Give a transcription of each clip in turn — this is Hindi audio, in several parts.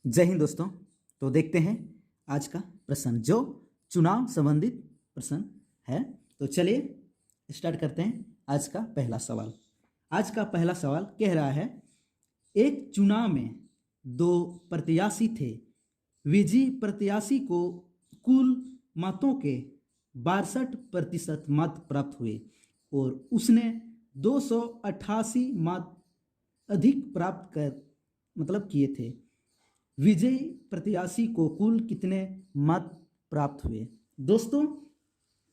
जय हिंद दोस्तों। तो देखते हैं आज का प्रश्न जो चुनाव संबंधित प्रश्न है। तो चलिए स्टार्ट करते हैं आज का पहला सवाल। आज का पहला सवाल कह रहा है, एक चुनाव में दो प्रत्याशी थे। विजयी प्रत्याशी को कुल मतों के 62% मत प्राप्त हुए और उसने 288 मत अधिक प्राप्त किए थे। विजयी प्रत्याशी को कुल कितने मत प्राप्त हुए? दोस्तों,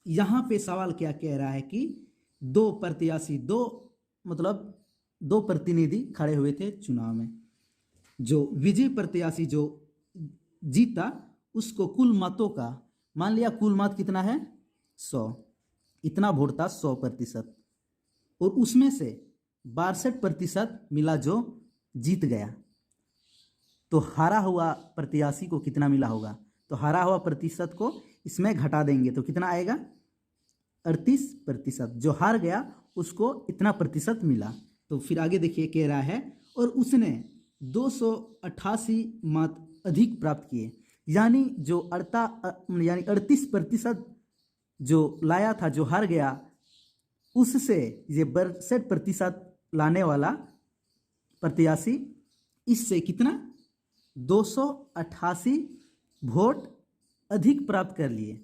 यहाँ पे सवाल क्या कह रहा है कि दो प्रत्याशी दो प्रतिनिधि खड़े हुए थे चुनाव में। जो विजयी प्रत्याशी जो जीता उसको कुल मतों का, मान लिया कुल मत कितना है 100, इतना वोट था 100%, और उसमें से 62% मिला जो जीत गया। तो हारा हुआ प्रत्याशी को कितना मिला होगा? तो हारा हुआ प्रतिशत को इसमें घटा देंगे तो कितना आएगा? 38%। जो हार गया उसको इतना प्रतिशत मिला। तो फिर आगे देखिए कह रहा है, और उसने 288 मत अधिक प्राप्त किए, यानी जो 38% जो लाया था, जो हार गया, उससे ये 62% लाने वाला प्रत्याशी इससे कितना 288 वोट अधिक प्राप्त कर लिए।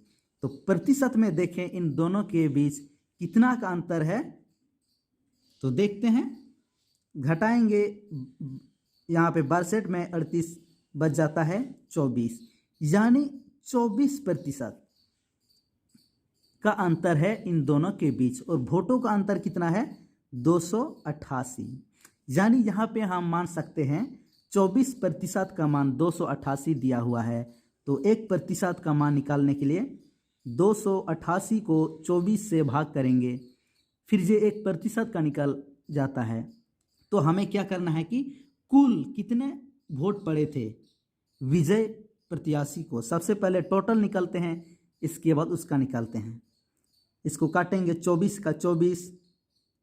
तो प्रतिशत में देखें इन दोनों के बीच कितना का अंतर है। तो देखते हैं, घटाएंगे, यहाँ पे 62 में 38 बच जाता है 24, यानी 24% का अंतर है इन दोनों के बीच। और वोटों का अंतर कितना है? 288। यानी यहाँ पे हम मान सकते हैं 24% का मान 288 दिया हुआ है। तो 1% का मान निकालने के लिए 288 को 24 से भाग करेंगे, फिर ये 1% का निकल जाता है। तो हमें क्या करना है कि कुल कितने वोट पड़े थे विजय प्रत्याशी को। सबसे पहले टोटल निकालते हैं, इसके बाद उसका निकालते हैं। इसको काटेंगे, 24 का 24,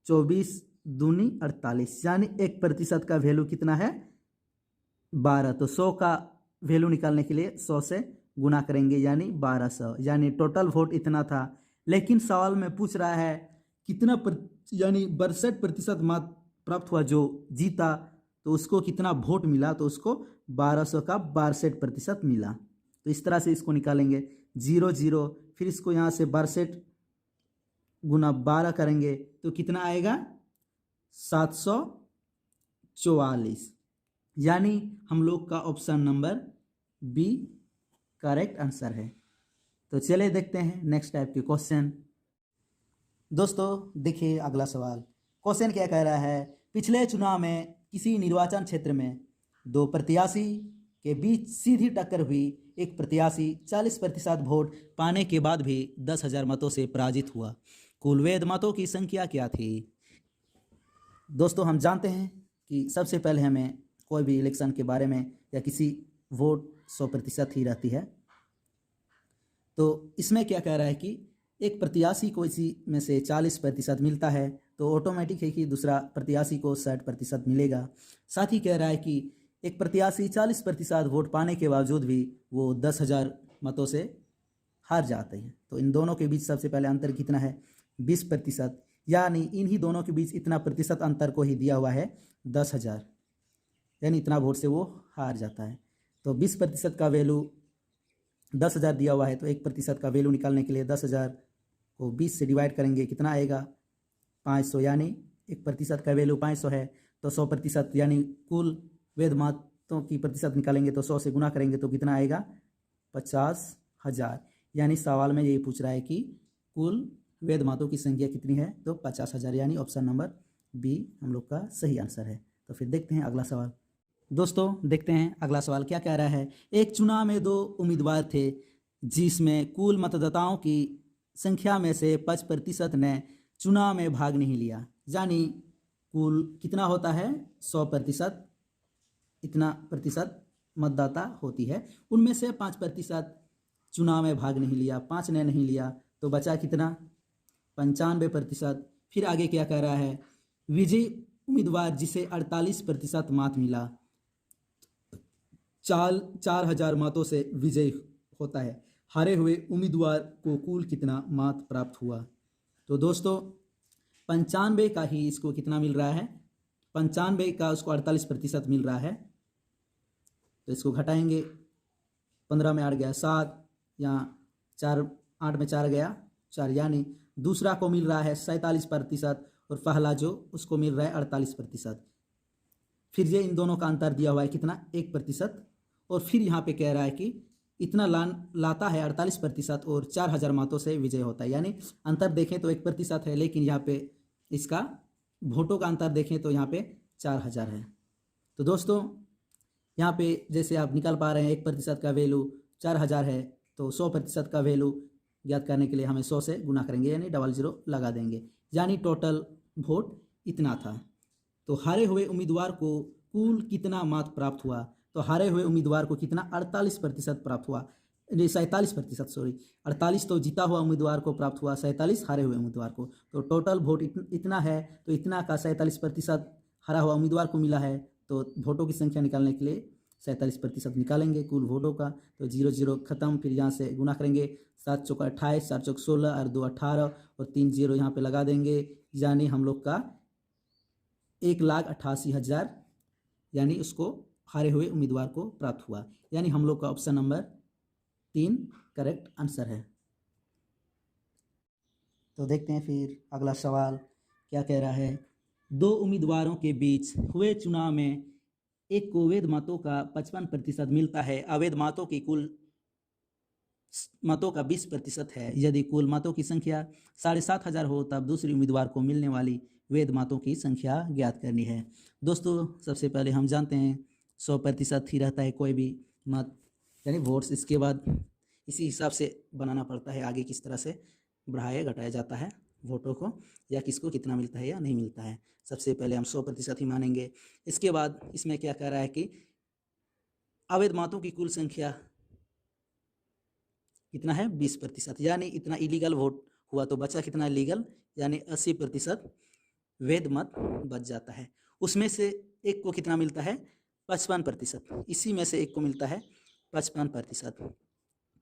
24 दूनी 48, यानी 1% का वैल्यू कितना है? 12। तो 100 का वैल्यू निकालने के लिए 100 से गुना करेंगे, यानी 1200, यानी टोटल वोट इतना था। लेकिन सवाल में पूछ रहा है कितना यानी 62% मत प्राप्त हुआ जो जीता, तो उसको कितना वोट मिला? तो उसको 1200 का 62% मिला। तो इस तरह से इसको निकालेंगे, 0 0, फिर इसको यहाँ से 62 गुना 12 करेंगे तो कितना आएगा? 744, यानी हम लोग का option number B correct answer है। तो चलिए देखते हैं नेक्स्ट टाइप के क्वेश्चन। दोस्तों देखिए अगला सवाल। क्वेश्चन क्या कह रहा है, पिछले चुनाव में किसी निर्वाचन क्षेत्र में दो प्रत्याशी के बीच सीधी टक्कर हुई। एक प्रत्याशी 40% वोट पाने के बाद भी 10,000 मतों से पराजित हुआ। कुल वैध मतों की संख्या क्या थी? दोस्तों, हम जानते हैं कि सबसे पहले हमें कोई भी इलेक्शन के बारे में या किसी वोट 100% ही रहती है। तो इसमें क्या कह रहा है कि एक प्रत्याशी को इसी में से 40% मिलता है, तो ऑटोमेटिक है कि दूसरा प्रत्याशी को 60% मिलेगा। साथ ही कह रहा है कि एक प्रत्याशी 40% वोट पाने के बावजूद भी वो 10,000 मतों से हार जाते हैं। तो इन दोनों के बीच सबसे पहले अंतर कितना है? 20%, यानी इन्हीं दोनों के बीच इतना प्रतिशत अंतर को ही दिया हुआ है 10,000, यानी इतना वोट से वो हार जाता है। तो 20% का वैल्यू 10,000 दिया हुआ है, तो 1% का वैल्यू निकालने के लिए 10,000 को 20 से डिवाइड करेंगे, कितना आएगा? 500, यानी 1% का वैल्यू 500 है। तो 100% यानी कुल वैध मतों की प्रतिशत निकालेंगे तो 100 से गुना करेंगे तो कितना आएगा? 50,000। यानी सवाल में यही पूछ रहा है कि कुल वैध मतों की संख्या कितनी है? तो 50,000, यानी ऑप्शन नंबर बी हम लोग का सही आंसर है। तो फिर देखते हैं अगला सवाल। दोस्तों देखते हैं अगला सवाल क्या कह रहा है। एक चुनाव में दो उम्मीदवार थे जिसमें कुल मतदाताओं की संख्या में से 5% ने चुनाव में भाग नहीं लिया, यानी कुल कितना होता है? 100%, इतना प्रतिशत मतदाता होती है, उनमें से 5% चुनाव में भाग नहीं लिया, 5 ने नहीं लिया, तो बचा कितना? 95%। फिर आगे क्या कह रहा है, विजयी उम्मीदवार जिसे 48% मत मिला, 4,000 मतों से विजयी होता है। हारे हुए उम्मीदवार को कुल कितना मत प्राप्त हुआ? तो दोस्तों 95 का ही इसको कितना मिल रहा है, 95 का उसको 48% मिल रहा है। तो इसको घटाएंगे, 15 में 8 गया 7, यहाँ 4 8 में 4 गया 4, यानी दूसरा को मिल रहा है 47% और पहला जो उसको मिल रहा है 48%। फिर ये इन दोनों का अंतर दिया हुआ है कितना, 1%। और फिर यहाँ पे कह रहा है कि इतना लाता है 48% और 4,000 मतों से विजय होता है, यानी अंतर देखें तो 1% है, लेकिन यहाँ पे इसका वोटों का अंतर देखें तो यहाँ पे 4,000 है। तो दोस्तों यहाँ पे जैसे आप निकाल पा रहे हैं 1% का वैल्यू 4,000 है, तो 100% का वैल्यू ज्ञात करने के लिए हमें 100 से गुना करेंगे, यानी 00 लगा देंगे, यानी टोटल वोट इतना था। तो हारे हुए उम्मीदवार को कुल कितना मत प्राप्त हुआ? तो हारे हुए उम्मीदवार को कितना, 48% प्राप्त हुआ, 47%, सॉरी 48 तो जीता हुआ उम्मीदवार को प्राप्त हुआ, 47 हारे हुए उम्मीदवार को। तो टोटल वोट इतना है, तो इतना का 47% हारा हुआ उम्मीदवार को मिला है। तो वोटों की संख्या निकालने के लिए 47% निकालेंगे कुल वोटों का, तो 0 खत्म, फिर यहाँ से गुना करेंगे, 7 चौका 28, 4 चौक 16 और 2 18 और 3 0 यहाँ पे लगा देंगे, यानी हम लोग का 1,88,000 यानी उसको हारे हुए उम्मीदवार को प्राप्त हुआ, यानी हम लोग का ऑप्शन नंबर 3 करेक्ट आंसर है। तो देखते हैं फिर अगला सवाल क्या कह रहा है। 2 उम्मीदवारों के बीच हुए चुनाव में एक को वैध मतों का 55% मिलता है, अवैध मतों की कुल मतों का 20% है। यदि कुल मतों की संख्या 7,500 हो तब दूसरे उम्मीदवार को मिलने वाली वैध मतों की संख्या ज्ञात करनी है। दोस्तों सबसे पहले हम जानते हैं 100% ही रहता है कोई भी मत, यानी वोट्स, इसके बाद इसी हिसाब से बनाना पड़ता है आगे किस तरह से बढ़ाया घटाया जाता है वोटों को, या किसको कितना मिलता है या नहीं मिलता है। सबसे पहले हम 100% ही मानेंगे। इसके बाद इसमें क्या कह रहा है कि अवैध मतों की कुल संख्या कितना है, 20%, यानी इतना इलीगल वोट हुआ, तो बचा कितना लीगल, यानी 80% वैध मत बच जाता है। उसमें से एक को कितना मिलता है, 55%, इसी में से एक को मिलता है 55%,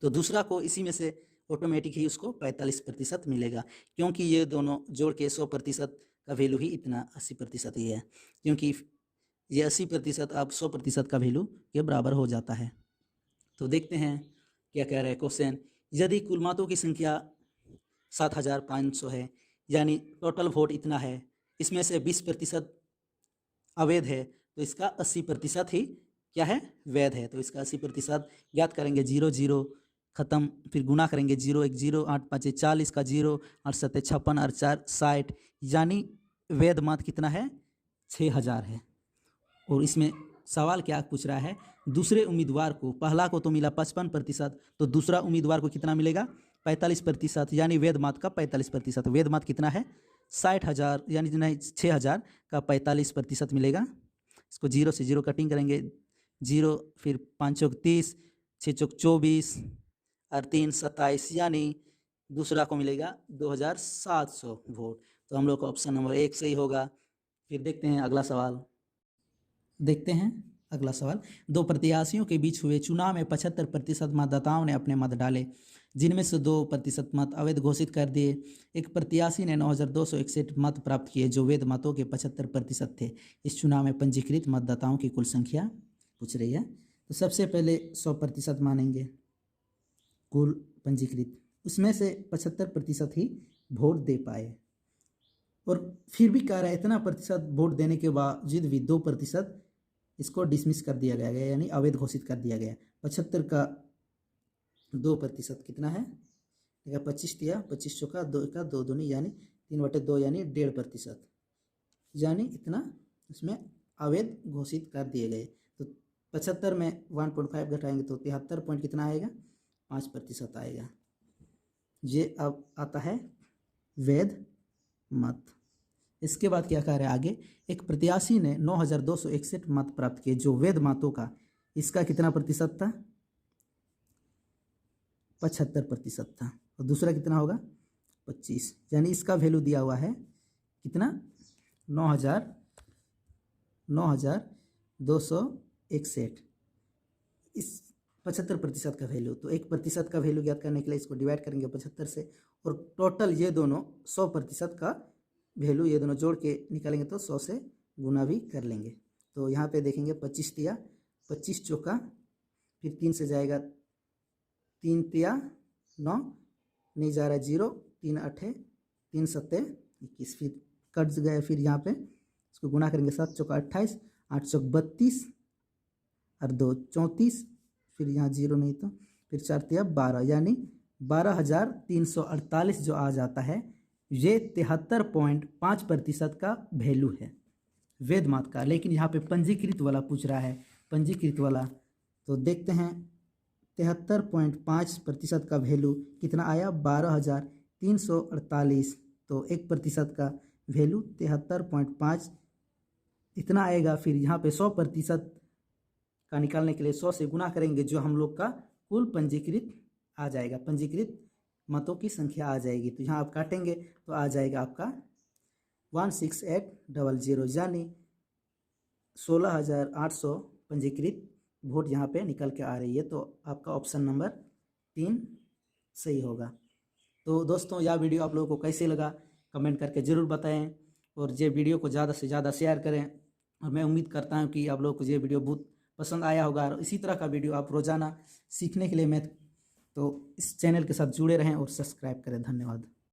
तो दूसरा को इसी में से ऑटोमेटिक ही उसको 45% मिलेगा, क्योंकि ये दोनों जोड़ के 100% का वैल्यू ही इतना 80% ही है, क्योंकि ये 80% अब 100% का वैल्यू के बराबर हो जाता है। तो देखते हैं क्या कह रहा है क्वेश्चन। यदि कुल मतों की संख्या 7,500 है, यानी टोटल वोट इतना है, इसमें से 20% अवैध है, तो इसका 80% ही क्या है, वैध है। तो इसका 80% ज्ञात करेंगे, 0 खत्म, फिर गुना करेंगे, 0 1 0 8 5 40 का 0 8 7 56 और 4 60, यानी वैध मत कितना है, 6,000 है। और इसमें सवाल क्या पूछ रहा है, दूसरे उम्मीदवार को, पहला को तो मिला 55%, तो दूसरा उम्मीदवार को कितना मिलेगा, 45%, यानी वैध मत का 45%। वैध मत कितना है, 60,000, यानी नहीं 6,000 का 45% मिलेगा। इसको 0 से 0 कटिंग करेंगे, 0 फिर 5 चौक 30, 6 चौक 24 और 3 27, यानी दूसरा को मिलेगा 2,700 वोट। तो हम लोग का ऑप्शन नंबर 1 सही होगा। फिर देखते हैं अगला सवाल। देखते हैं अगला सवाल। 2 प्रत्याशियों के बीच हुए चुनाव में 75% मतदाताओं ने अपने मत डाले, जिनमें से 2% मत अवैध घोषित कर दिए। एक प्रत्याशी ने 9,261 मत प्राप्त किए जो वैध मतों के 75% थे। इस चुनाव में पंजीकृत मतदाताओं की कुल संख्या पूछ रही है। तो सबसे पहले 100% मानेंगे कुल पंजीकृत, उसमें से 75% ही वोट दे पाए, और फिर भी कह रहा है इतना प्रतिशत वोट देने के बावजूद भी 2% इसको डिसमिस कर दिया गया, यानी अवैध घोषित कर दिया गया। 75 का 2% कितना है, 25 दिया, 25 चौका 2 का 2 दूनी, यानी 3/2, यानी 1.5%, यानी इतना इसमें अवैध घोषित कर दिए गए। तो 75 में 1.5 घटाएंगे तो 73 पॉइंट कितना आएगा, 5% आएगा। ये अब आता है वैध मत। इसके बाद क्या कह रहा है आगे, एक प्रत्याशी ने 9,261 मत प्राप्त किए जो वैध मतों का, इसका कितना प्रतिशत था, 75% था, और दूसरा कितना होगा 25, यानी इसका वैल्यू दिया हुआ है कितना, 9,261। इस 75% का वैल्यू, तो 1% का वैल्यू ज्ञात करने के लिए इसको डिवाइड करेंगे 75 से, और टोटल ये दोनों 100% का वैल्यू ये दोनों जोड़ के निकालेंगे तो 100 से गुना भी कर लेंगे। तो यहाँ पे देखेंगे 25 तिया 25 चौका, फिर 3 से जाएगा 3 तिया 9, नहीं जा रहा है 0, 3 8 3 7 21, फिर कट गए। फिर यहाँ पे इसको गुना करेंगे 7 चौका 28, 8 चौक 32 और 2 34, फिर यहाँ 0 नहीं तो फिर 4 तिया 12, यानी 12,348 जो आ जाता है, ये 73.5% का वैल्यू है वेद मात का। लेकिन यहाँ पे पंजीकृत वाला पूछ रहा है, पंजीकृत वाला, तो देखते हैं 73.5% का वैल्यू कितना आया, 12,348। तो 1% का वैल्यू 73.5 इतना आएगा। फिर यहाँ पे 100% का निकालने के लिए 100 से गुना करेंगे, जो हम लोग का कुल पंजीकृत आ जाएगा, पंजीकृत मतों की संख्या आ जाएगी। तो यहाँ आप काटेंगे तो आ जाएगा आपका 16800, यानी 16,800 पंजीकृत वोट यहाँ पे निकल के आ रही है। तो आपका ऑप्शन नंबर 3 सही होगा। तो दोस्तों यह वीडियो आप लोगों को कैसे लगा कमेंट करके ज़रूर बताएं, और ये वीडियो को ज़्यादा से ज़्यादा शेयर करें। और मैं उम्मीद करता हूँ कि आप लोगों को ये वीडियो बहुत पसंद आया होगा, और इसी तरह का वीडियो आप रोज़ाना सीखने के लिए मैं तो इस चैनल के साथ जुड़े रहें और सब्सक्राइब करें। धन्यवाद।